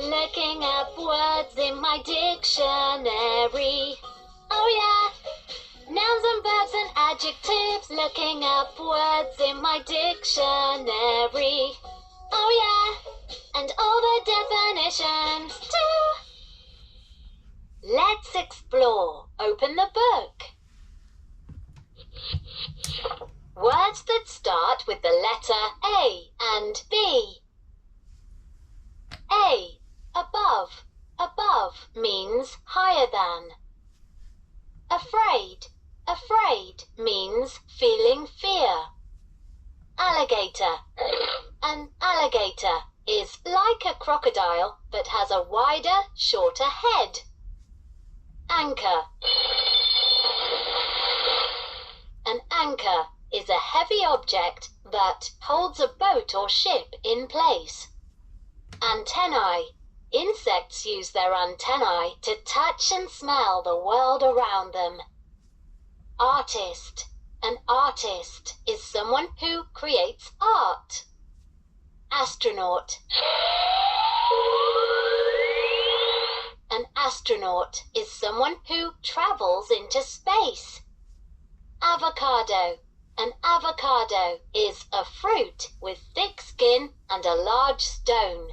Looking up words in my dictionary. Oh yeah! Nouns and verbs and adjectives. Looking up words in my dictionary. Oh yeah! And all the definitions too! Let's explore. Open the book. Words that start with the letter A and B. A. Above. Above means higher than. Afraid. Afraid means feeling fear. Alligator. An alligator is like a crocodile but has a wider, shorter head. Anchor. An anchor is a heavy object that holds a boat or ship in place. Antennae. Insects use their antennae to touch and smell the world around them. Artist. An artist is someone who creates art. Astronaut. An astronaut is someone who travels into space. Avocado. An avocado is a fruit with thick skin and a large stone.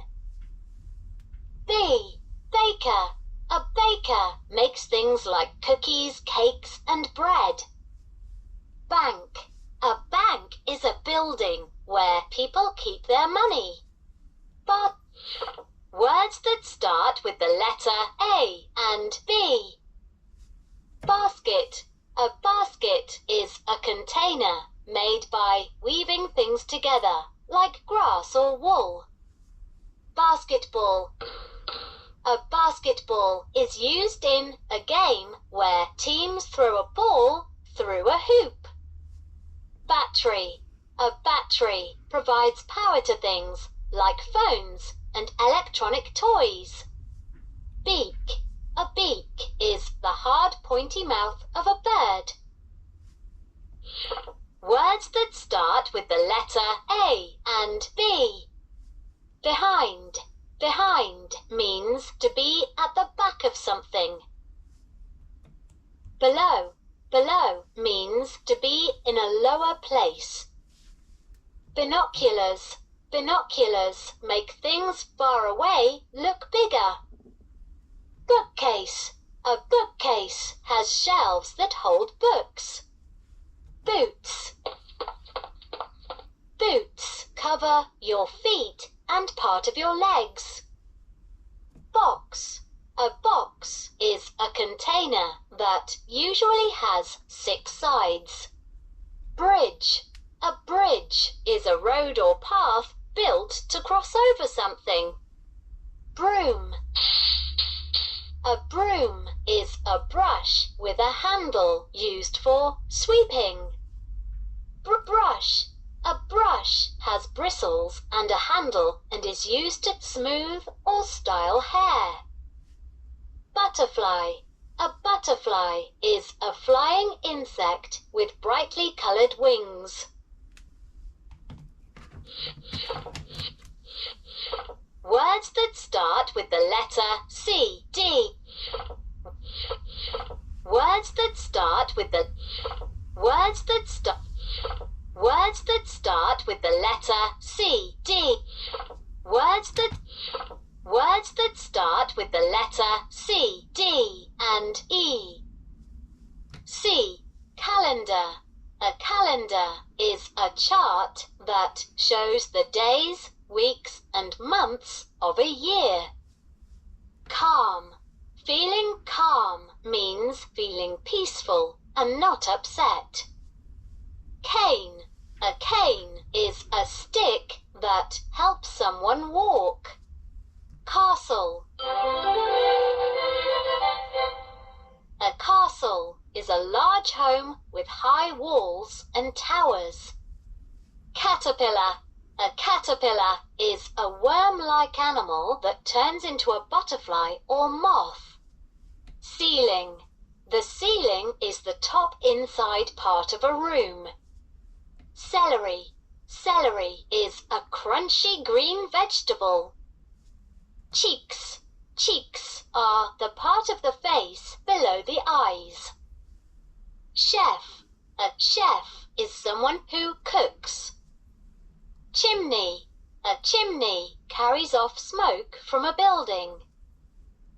B. Baker. A baker makes things like cookies, cakes, and bread. Bank. A bank is a building where people keep their money. But words that start with the letter A and B. Basket. A basket is a container made by weaving things together, like grass or wool. Basketball. A basketball is used in a game where teams throw a ball through a hoop. Battery. A battery provides power to things like phones and electronic toys. Beak. A beak is the hard, pointy mouth of a bird. Words that start with the letter A and B. Behind. Behind means to be at the back of something. Below. Below means to be in a lower place. Binoculars. Binoculars make things far away look bigger. Bookcase. A bookcase has shelves that hold books. Boots. Boots cover your feet and part of your legs. Box. A box is a container that usually has 6 sides. Bridge. A bridge is a road or path built to cross over something. Broom. A broom is a brush with a handle used for sweeping. Brush. A brush has bristles and a handle and is used to smooth or style hair. Butterfly. A butterfly is a flying insect with brightly coloured wings. Words that start with the letter C, D. Words that start with the words that start with the letter C, D. Words that start with the letter C, D, and E. C. Calendar. A calendar is a chart that shows the days, weeks, and months of a year. Calm. Feeling calm means feeling peaceful and not upset. Cane. A cane is a stick that helps someone walk. Castle. A castle is a large home with high walls and towers. Caterpillar. A caterpillar is a worm-like animal that turns into a butterfly or moth. Ceiling. The ceiling is the top inside part of a room. Celery. Celery is a crunchy green vegetable. Cheeks. Cheeks are the part of the face below the eyes. Chef. A chef is someone who cooks. Chimney. A chimney carries off smoke from a building.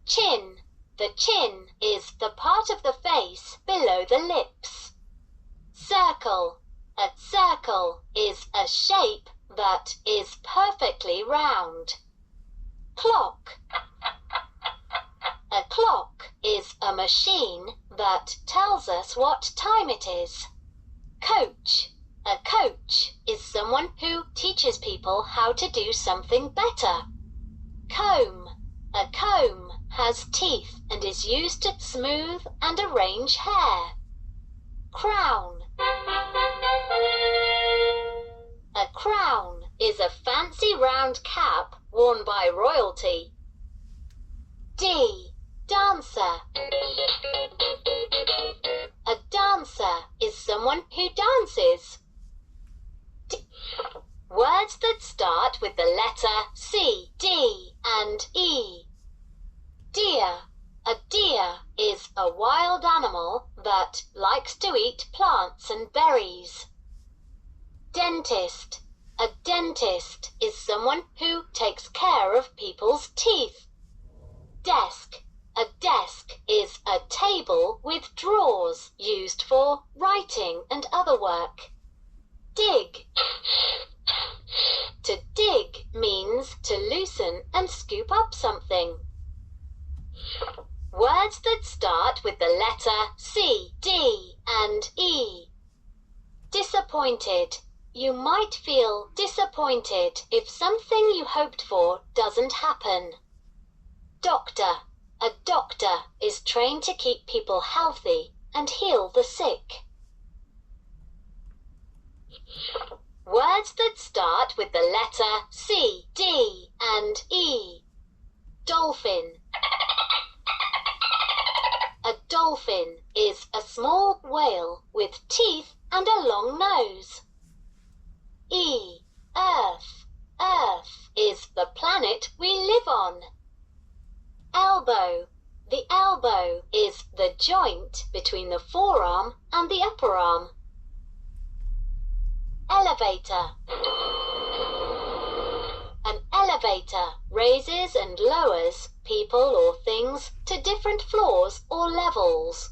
Chin. The chin is the part of the face below the lips. Circle. A circle is a shape that is perfectly round. Clock. A clock is a machine that tells us what time it is. Coach. A coach is someone who teaches people how to do something better. Comb. A comb has teeth and is used to smooth and arrange hair. Crown. A crown is a fancy round cap worn by royalty. D. Dancer. A dancer is someone who dances. Words that start with the letter C, D, and E. Deer. A deer is a wild animal that likes to eat plants and berries. Dentist. A dentist is someone who takes care of people's teeth. Desk. A desk is a table with drawers used for writing and other work. Dig. To dig means to loosen and scoop up something. Words that start with the letter C, D, and E. Disappointed. You might feel disappointed if something you hoped for doesn't happen. Doctor. A doctor is trained to keep people healthy and heal the sick. Words that start with the letter C, D, and E. Dolphin. A dolphin is a small whale with teeth and a long nose. E. Earth. Earth is the planet we live on. Elbow. The elbow is the joint between the forearm and the upper arm. Elevator. An elevator raises and lowers people or things to different floors or levels.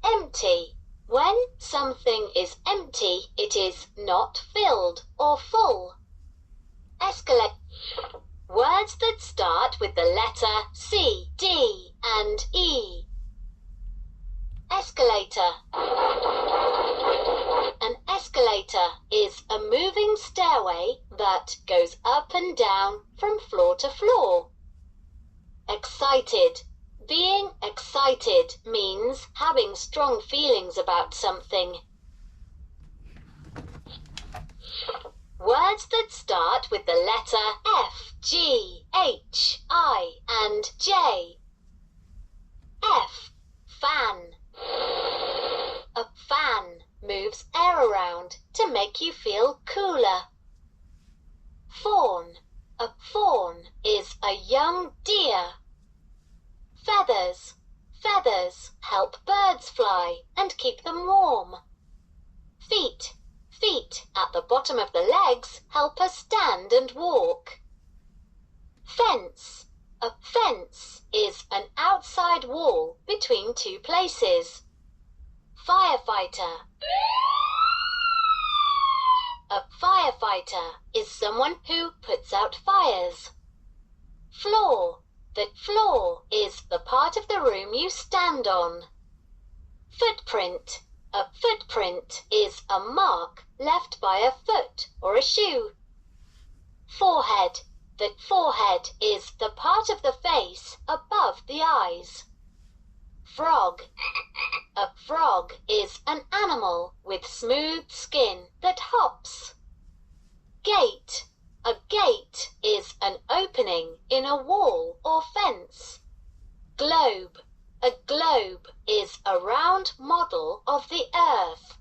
Empty. When something is empty, it is not filled or full. Escalate. Words that start with the letter C, D, and E. Escalator. An escalator is a moving stairway that goes up and down from floor to floor. Excited. Being excited means having strong feelings about something. Words that start with the letter F, G, H, I, and J. F. Fan. A fan moves air around to make you feel cooler. Fawn. A fawn is a young deer. Feathers. Feathers help birds fly and keep them warm. Feet. Feet at the bottom of the legs help us stand and walk. Fence. A fence is an outside wall between two places. Firefighter. A firefighter is someone who puts out fires. Floor. The floor is the part of the room you stand on. Footprint. A footprint is a mark left by a foot or a shoe. Forehead. The forehead is the part of the face above the eyes. Frog. A frog is an animal with smooth skin that hops. Gate. A gate is an opening in a wall or fence. Globe. A globe is a round model of the earth.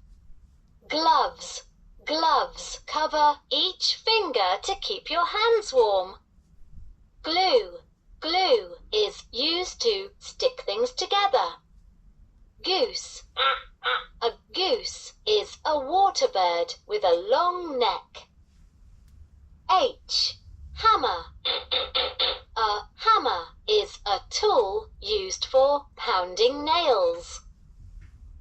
Gloves. Gloves cover each finger to keep your hands warm. Glue. Glue is used to stick things together. Goose. A goose is a water bird with a long neck. H. Hammer. A hammer is a tool used for pounding nails.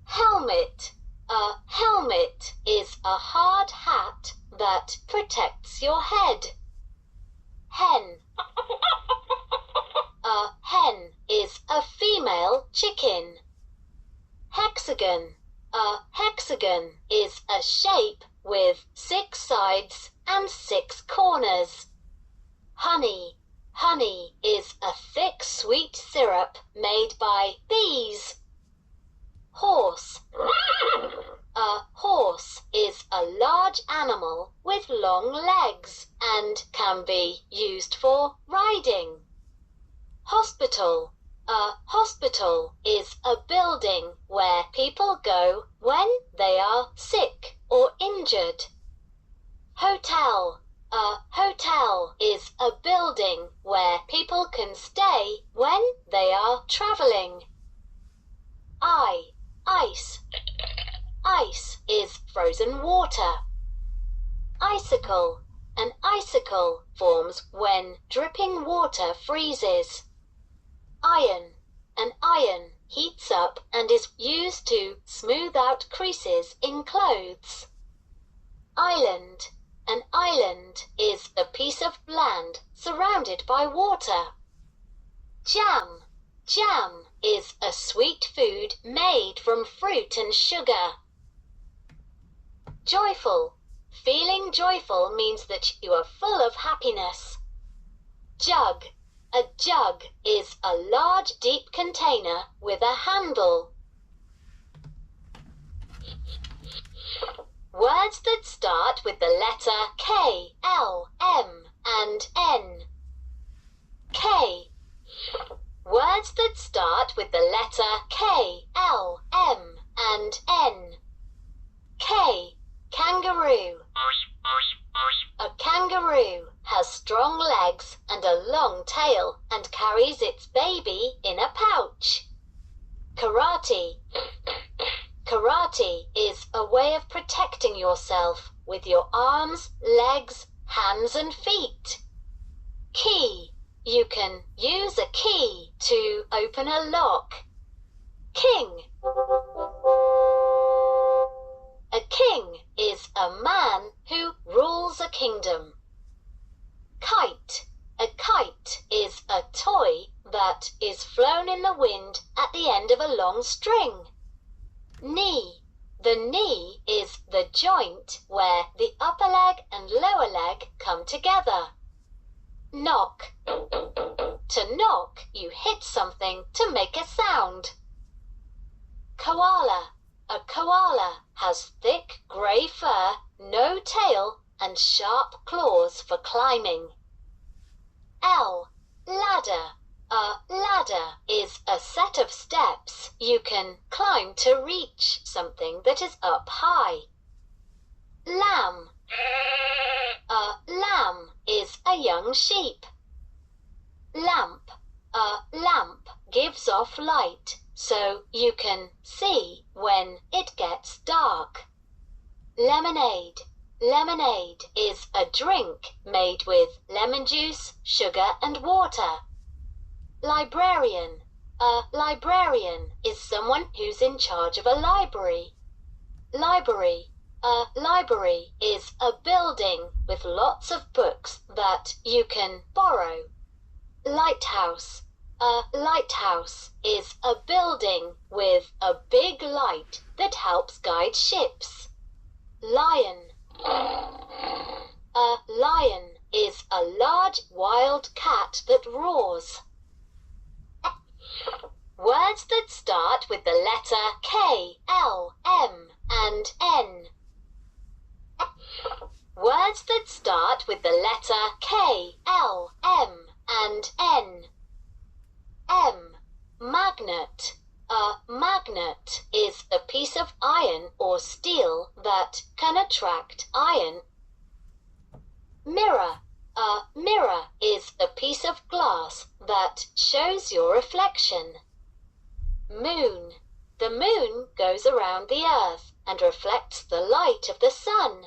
Helmet. A helmet is a hard hat that protects your head. Hen. A hen is a female chicken. Hexagon. A hexagon is a shape with 6 sides and 6 corners. Honey. Honey is a thick sweet syrup made by bees. Horse. A horse is a large animal with long legs and can be used for riding. Hospital. A hospital is a building where people go when they are sick or injured. Hotel. A hotel is a building where people can stay when they are traveling. Ice. Ice is frozen water. Icicle. An icicle forms when dripping water freezes. Iron. An iron heats up and is used to smooth out creases in clothes. Island. An island is a piece of land surrounded by water. Jam. Jam is a sweet food made from fruit and sugar. Joyful. Feeling joyful means that you are full of happiness. Jug. A jug is a large, deep container with a handle. Words that start with the letter K, L, M, and N. K. Words that start with the letter K, L, M, and N. K. Kangaroo. A kangaroo has strong legs and a long tail and carries its baby in a pouch. Karate. Karate is a way of protecting yourself with your arms, legs, hands and feet. Key. You can use a key to open a lock. King. A king is a man who rules a kingdom. Kite. A kite is a toy that is flown in the wind at the end of a long string. Knee. The knee is the joint where the upper leg and lower leg come together. Knock. To knock, you hit something to make a sound. Koala. A koala has thick grey fur, no tail, and sharp claws for climbing. L. Ladder. A ladder is a set of steps you can climb to reach something that is up high. Lamb. A lamb is a young sheep. Lamp. A lamp gives off light so you can see when it gets dark. Lemonade. Lemonade is a drink made with lemon juice, sugar and water. Librarian. A librarian is someone who's in charge of a library. Library. A library is a building with lots of books that you can borrow. Lighthouse. A lighthouse is a building with a big light that helps guide ships. Lion. A lion is a large wild cat that roars. Words that start with the letter K, L, M, and N. Words that start with the letter K, L, M, and N. M. Magnet. A magnet is a piece of iron or steel that can attract iron. Mirror. A mirror is a piece of glass that shows your reflection. Moon. The moon goes around the earth and reflects the light of the sun.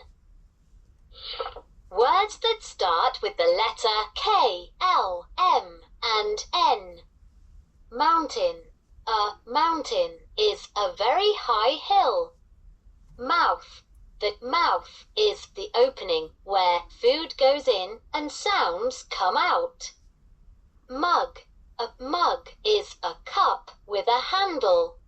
Words that start with the letter K, L, M, and N. Mountain. A mountain is a very high hill. Mouth. The mouth is the opening where food goes in and sounds come out. Mug. A mug is a cup with a handle.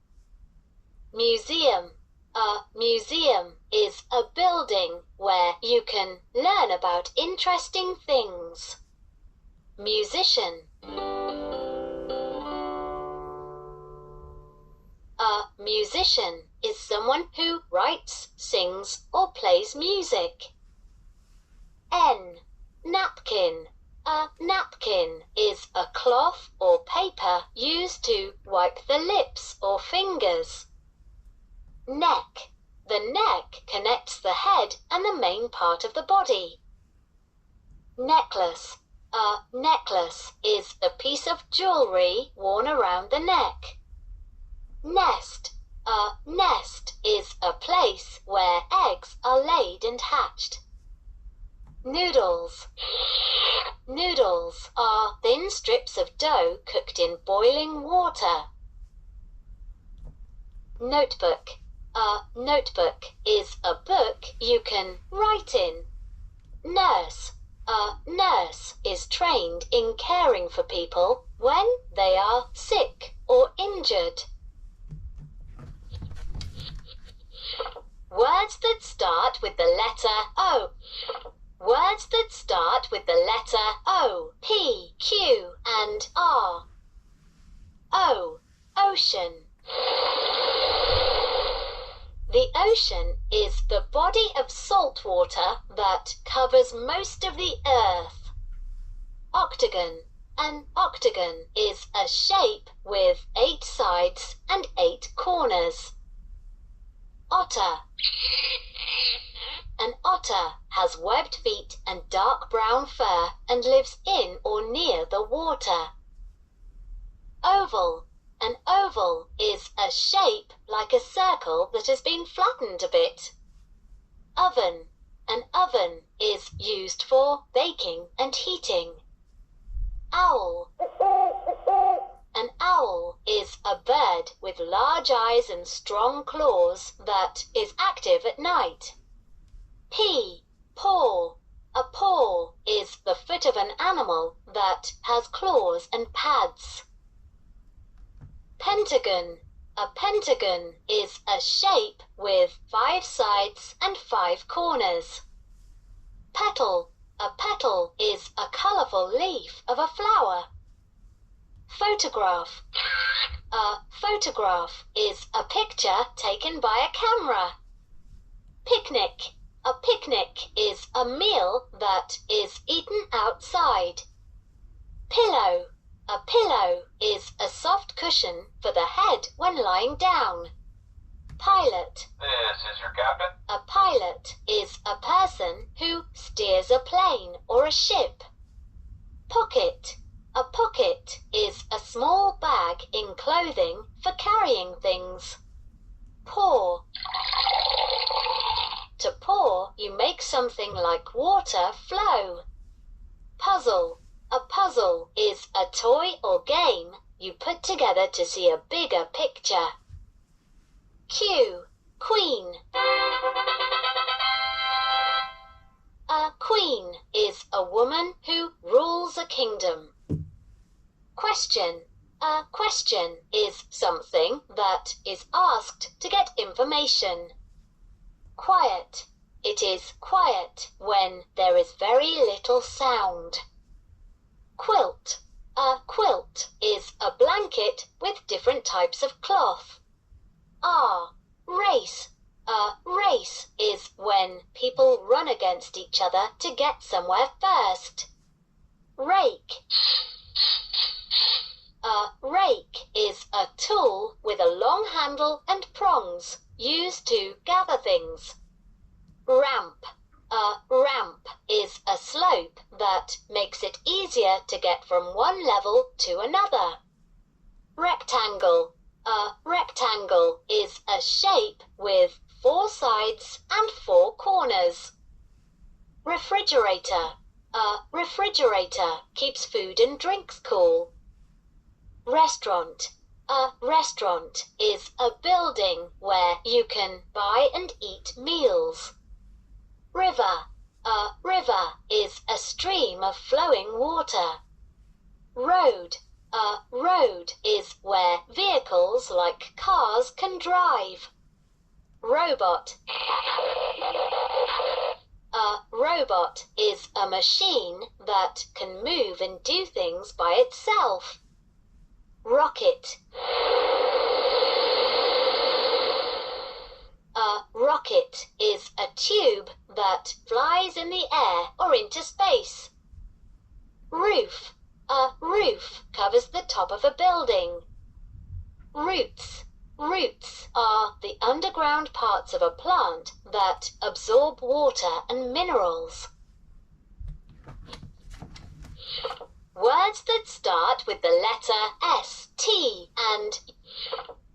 Museum. A museum is a building where you can learn about interesting things. Musician. A musician is someone who writes, sings, or plays music. N. Napkin. A napkin is a cloth or paper used to wipe the lips or fingers. Neck. The neck connects the head and the main part of the body. Necklace. A necklace is a piece of jewelry worn around the neck. Nest. A nest is a place where eggs are laid and hatched. Noodles. Noodles are thin strips of dough cooked in boiling water. Notebook. A notebook is a book you can write in. Nurse. A nurse is trained in caring for people when they are sick or injured. Words that start with the letter O. Words that start with the letter O, P, Q, and R. O. Ocean. The ocean is the body of salt water that covers most of the earth. Octagon. An octagon is a shape with 8 sides and 8 corners. Otter. An otter has webbed feet and dark brown fur and lives in or near the water. Oval. An oval is a shape like a circle that has been flattened a bit. Oven. An oven is used for baking and heating. Owl. An owl is a bird with large eyes and strong claws that is active at night. Paw. A paw is the foot of an animal that has claws and pads. Pentagon. A pentagon is a shape with 5 sides and 5 corners. Petal. A petal is a colourful leaf of a flower. Photograph. A photograph is a picture taken by a camera. Picnic. A picnic is a meal that is eaten outside. Pillow. A pillow is a soft cushion for the head when lying down. Pilot. This is your captain. A pilot is a person who steers a plane or a ship. Pocket. A pocket is a small bag in clothing for carrying things. Pour. To pour, you make something like water flow. Puzzle. A puzzle is a toy or game you put together to see a bigger picture. Queen. A queen is a woman who rules a kingdom. Question. A question is something that is asked to get information. Quiet. It is quiet when there is very little sound. Quilt. A quilt is a blanket with different types of cloth. Race. A race is when people run against each other to get somewhere first. Rake. A rake is a tool with a long handle and prongs used to gather things. Ramp. A ramp is a slope that makes it easier to get from one level to another. Rectangle. A rectangle is a shape with 4 sides and 4 corners. Refrigerator. A refrigerator keeps food and drinks cool. Restaurant. A restaurant is a building where you can buy and eat meals. River. A river is a stream of flowing water. Road. A road is where vehicles like cars can drive. Robot. A robot is a machine that can move and do things by itself. Rocket. A rocket is a tube that flies in the air or into space. Roof. A roof covers the top of a building. Roots. Roots are the underground parts of a plant that absorb water and minerals. Words that start with the letter S, T, and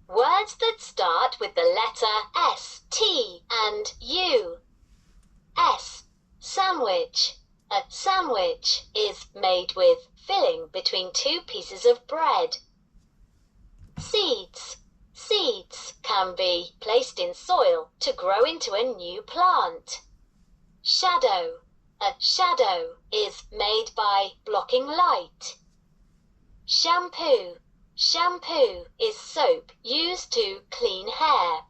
words that start with the letter S, T, and U. S. Sandwich. A sandwich is made with filling between 2 pieces of bread. Seeds. Seeds can be placed in soil to grow into a new plant. Shadow. A shadow is made by blocking light. Shampoo. Shampoo is soap used to clean hair.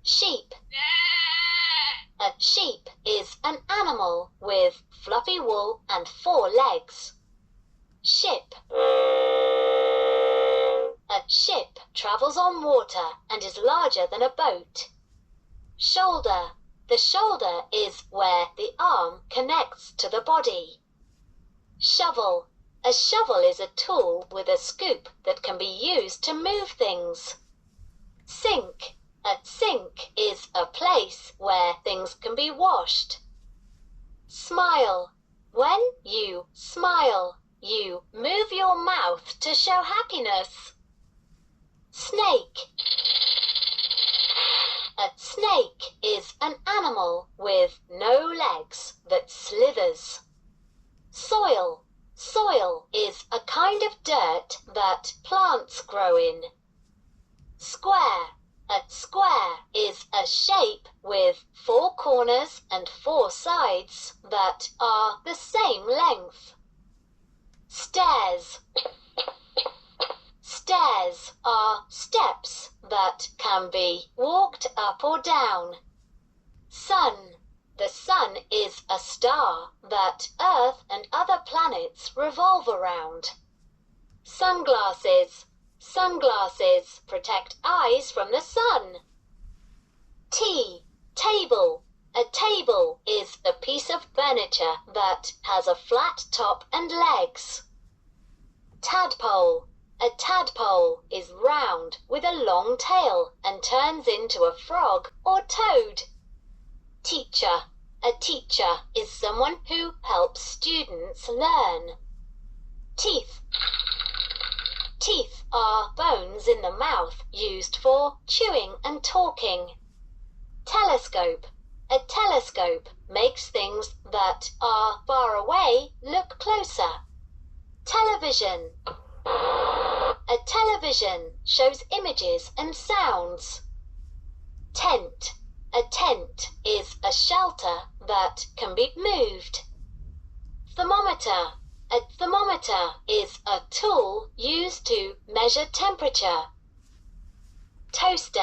Sheep. A sheep is an animal with fluffy wool and 4 legs. Ship. A ship travels on water and is larger than a boat. Shoulder. The shoulder is where the arm connects to the body. Shovel. A shovel is a tool with a scoop that can be used to move things. Sink. A sink is a place where things can be washed. Smile. When you smile, you move your mouth to show happiness. Snake. A snake is an animal with no legs that slithers. Soil. Soil is a kind of dirt that plants grow in. Square. A square is a shape with 4 corners and 4 sides that are the same length. Stairs. Stairs are steps that can be walked up or down. Sun. The sun is a star that Earth and other planets revolve around. Sunglasses. Sunglasses protect eyes from the sun. Tea. Table. A table is a piece of furniture that has a flat top and legs. Tadpole. A tadpole is round with a long tail and turns into a frog or toad. Teacher. A teacher is someone who helps students learn. Teeth. Teeth are bones in the mouth used for chewing and talking. Telescope. A telescope makes things that are far away look closer. Television. A television shows images and sounds. Tent. A tent is a shelter that can be moved. Thermometer. A thermometer is a tool used to measure temperature. Toaster.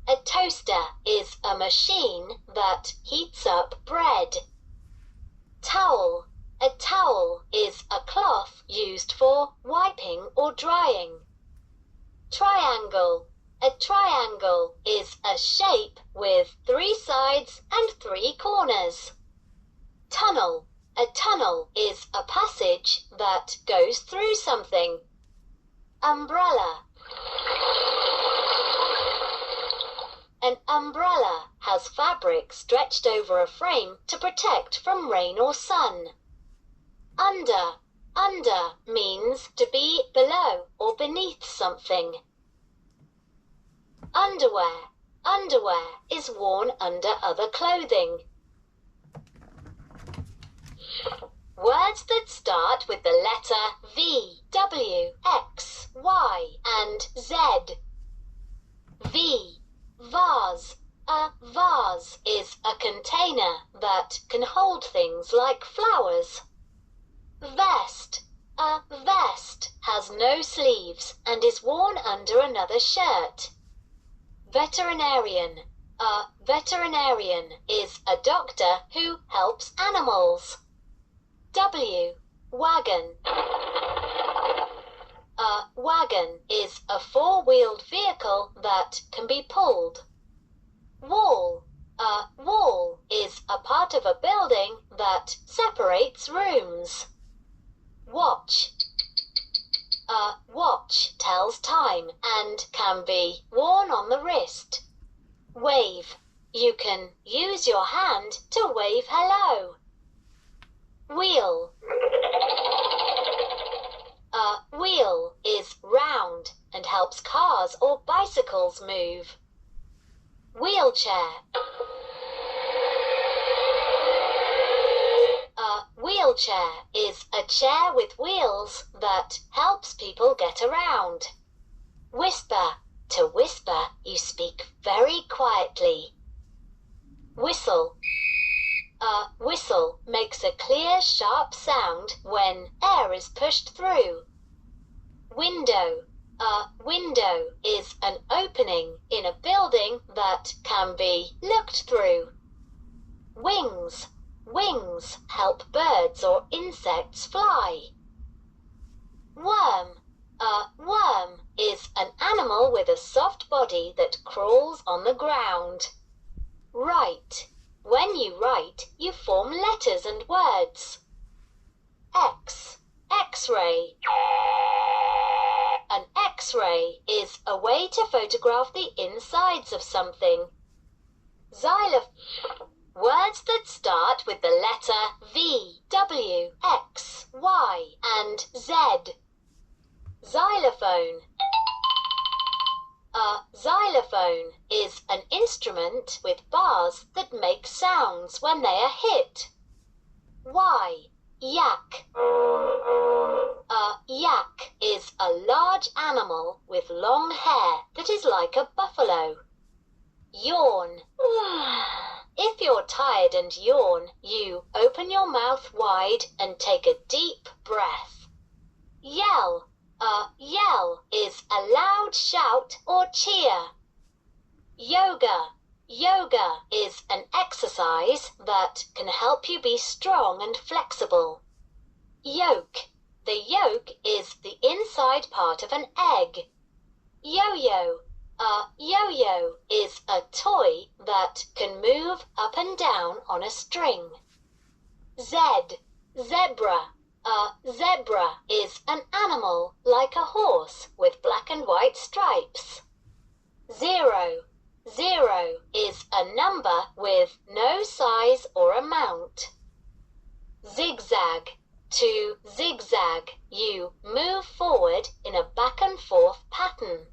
A toaster is a machine that heats up bread. Towel. A towel is a cloth used for wiping or drying. Triangle. A triangle is a shape with 3 sides and 3 corners. Tunnel. A tunnel is a passage that goes through something. Umbrella. An umbrella has fabric stretched over a frame to protect from rain or sun. Under. Under means to be below or beneath something. Underwear. Underwear is worn under other clothing. Words that start with the letter V, W, X, Y, and Z. V. Vase. A vase is a container that can hold things like flowers. Vest. A vest has no sleeves and is worn under another shirt. Veterinarian. A veterinarian is a doctor who helps animals. W. Wagon. A wagon is a four-wheeled vehicle that can be pulled. Wall. A wall is a part of a building that separates rooms. Watch. A watch tells time and can be worn on the wrist. Wave. You can use your hand to wave hello. Wheel. A wheel is round and helps cars or bicycles move. Wheelchair. A wheelchair is a chair with wheels that helps people get around. Whisper. To whisper, you speak very quietly. Whistle. A whistle makes a clear, sharp sound when air is pushed through. Window. A window is an opening in a building that can be looked through. Wings. Wings help birds or insects fly. Worm. A worm is an animal with a soft body that crawls on the ground. Write. When you write, you form letters and words. X. X-ray. An X-ray is a way to photograph the insides of something. Xylophone. Words that start with the letter V, W, X, Y, and Z. Xylophone. A xylophone is an instrument with bars that make sounds when they are hit. Y. Yak. A yak is a large animal with long hair that is like a buffalo. Yawn. If you're tired and yawn, you open your mouth wide and take a deep breath. Yell. A yell is a loud shout or cheer. Yoga. Yoga is an exercise that can help you be strong and flexible. Yolk. The yolk is the inside part of an egg. Yo-yo. A yo-yo is a toy that can move up and down on a string. Zebra. A zebra is an animal like a horse with black and white stripes. Zero. Zero is a number with no size or amount. Zigzag. To zigzag, you move forward in a back and forth pattern.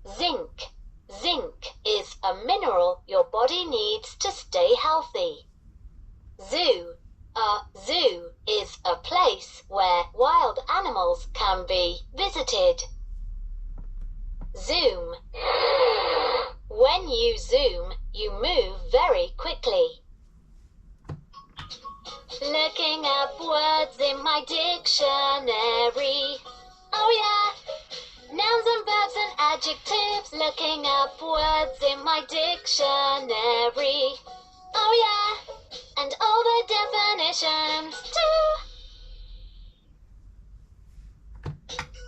Zinc. Zinc is a mineral your body needs to stay healthy. Zoo. A zoo is a place where wild animals can be visited. Zoom. When you zoom, you move very quickly. Looking up words in my dictionary. Oh yeah! Nouns and verbs and adjectives. Looking up words in my dictionary. Oh yeah! And all the definitions too.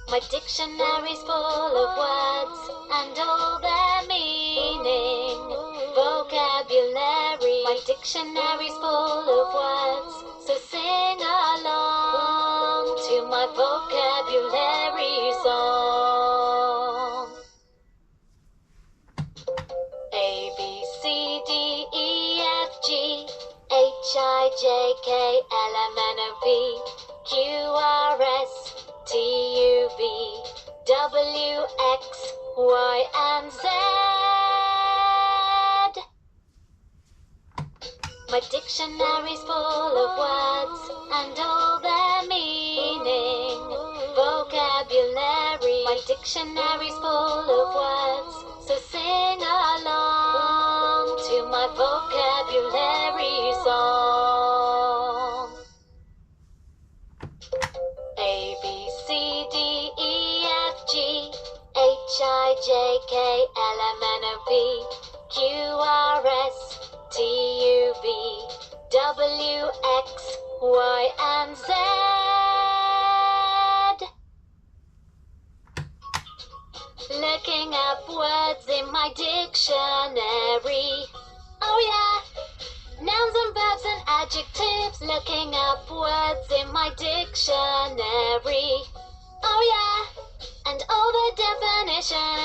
My dictionary's full of words and all their meaning. Vocabulary. My dictionary's full of words, so sing along to my vocabulary song. A H-I-J-K-L-M-N-O-P Q-R-S-T-U-V W-X-Y and Z. My dictionary's full of words and all their meaning. Vocabulary. My dictionary's full of words, so sing along to my vocabulary song. A, B, C, D, E, F, G, H, I, J, K, L, M, N, O, P, Q, R, S, T, U, V, W, X, Y, and Z. Looking up words in my dictionary. Oh yeah! Nouns and verbs and adjectives. Looking up words in my dictionary. Oh yeah! And all the definitions.